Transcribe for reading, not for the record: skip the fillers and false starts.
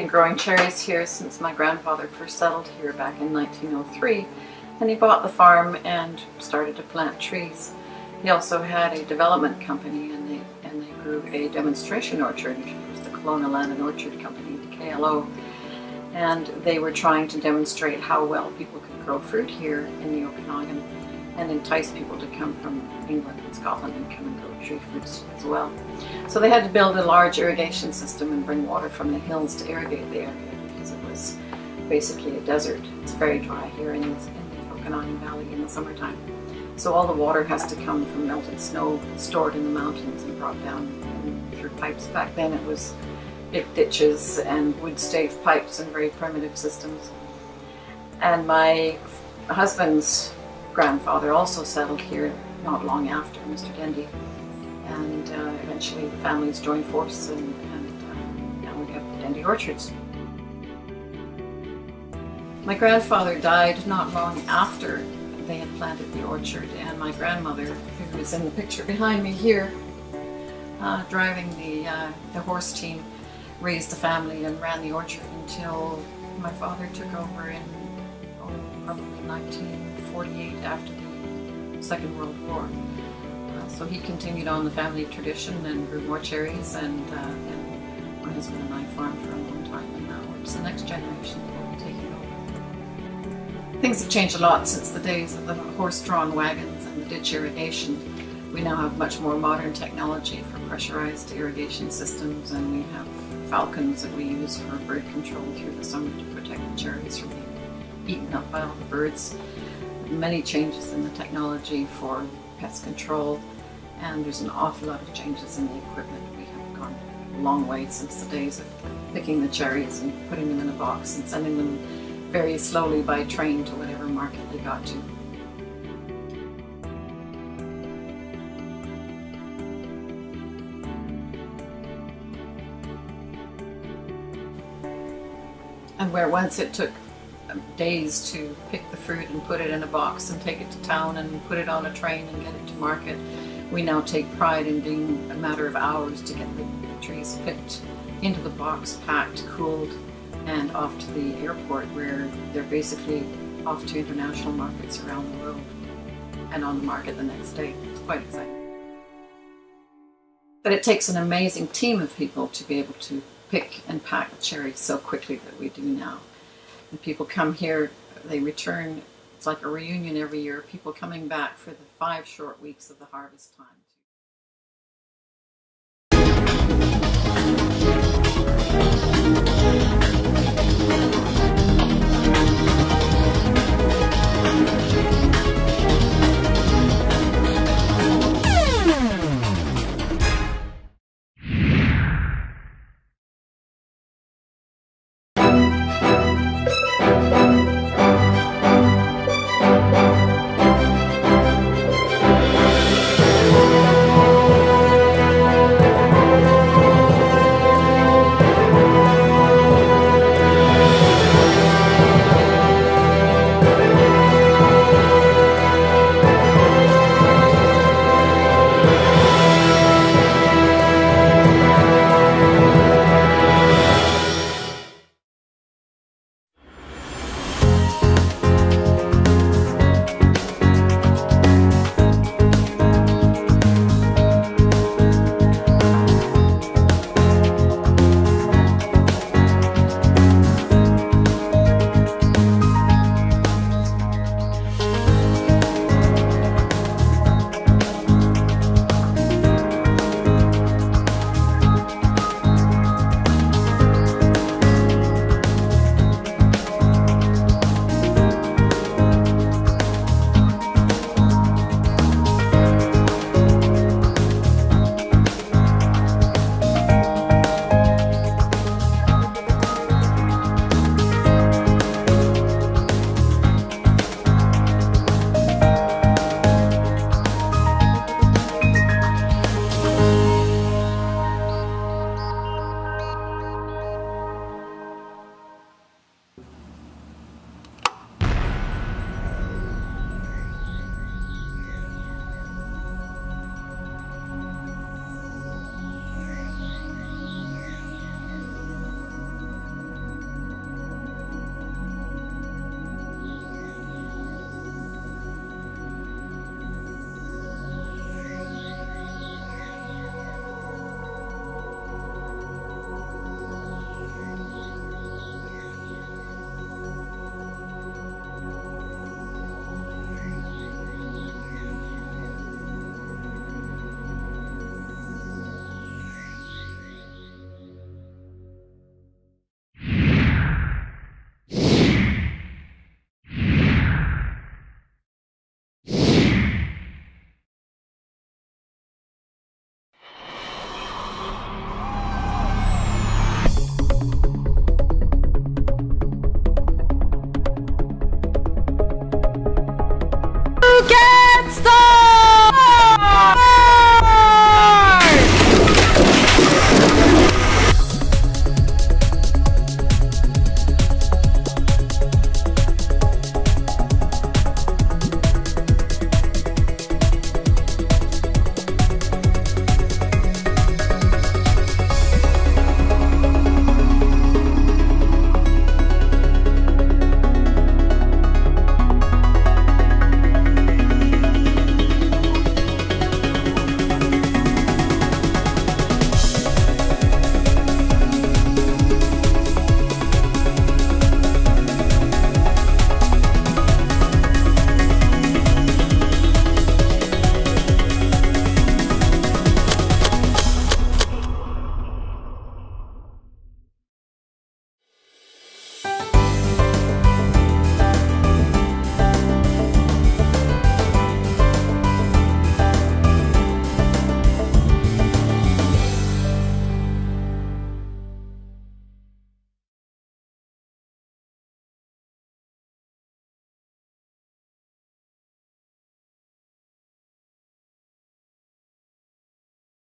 growing cherries here since my grandfather first settled here back in 1903, and he bought the farm and started to plant trees. He also had a development company, and they grew a demonstration orchard. It was the Kelowna Land and Orchard Company, the KLO, and they were trying to demonstrate how well people could grow fruit here in the Okanagan and entice people to come from England and Scotland and come and grow tree fruits as well. So they had to build a large irrigation system and bring water from the hills to irrigate the area because it was basically a desert. It's very dry here in the Okanagan Valley in the summertime. So all the water has to come from melted snow stored in the mountains and brought down through pipes. Back then it was big ditches and wood stave pipes and very primitive systems. And my husband's grandfather also settled here not long after, Mr. Dendy, and eventually the families joined forces and now we have Dendy Orchards. My grandfather died not long after they had planted the orchard, and my grandmother, who is in the picture behind me here, driving the horse team, raised the family and ran the orchard until my father took over in probably 1948 after the Second World War. So he continued on the family tradition and grew more cherries, and my husband and I farmed for a long time, and now it's the next generation that will be taking over. Things have changed a lot since the days of the horse-drawn wagons and the ditch irrigation. We now have much more modern technology for pressurized irrigation systems, and we have falcons that we use for bird control through the summer to protect the cherries from being eaten up by all the birds. Many changes in the technology for pest control, and there's an awful lot of changes in the equipment. We have gone a long way since the days of picking the cherries and putting them in a box and sending them very slowly by train to whatever market they got to. And where once it took days to pick the fruit and put it in a box and take it to town and put it on a train and get it to market, we now take pride in being a matter of hours to get the trees picked, into the box, packed, cooled, and off to the airport, where they're basically off to international markets around the world and on the market the next day. It's quite exciting. But it takes an amazing team of people to be able to pick and pack the cherries so quickly that we do now. And people come here, they return, it's like a reunion every year, people coming back for the 5 short weeks of the harvest time.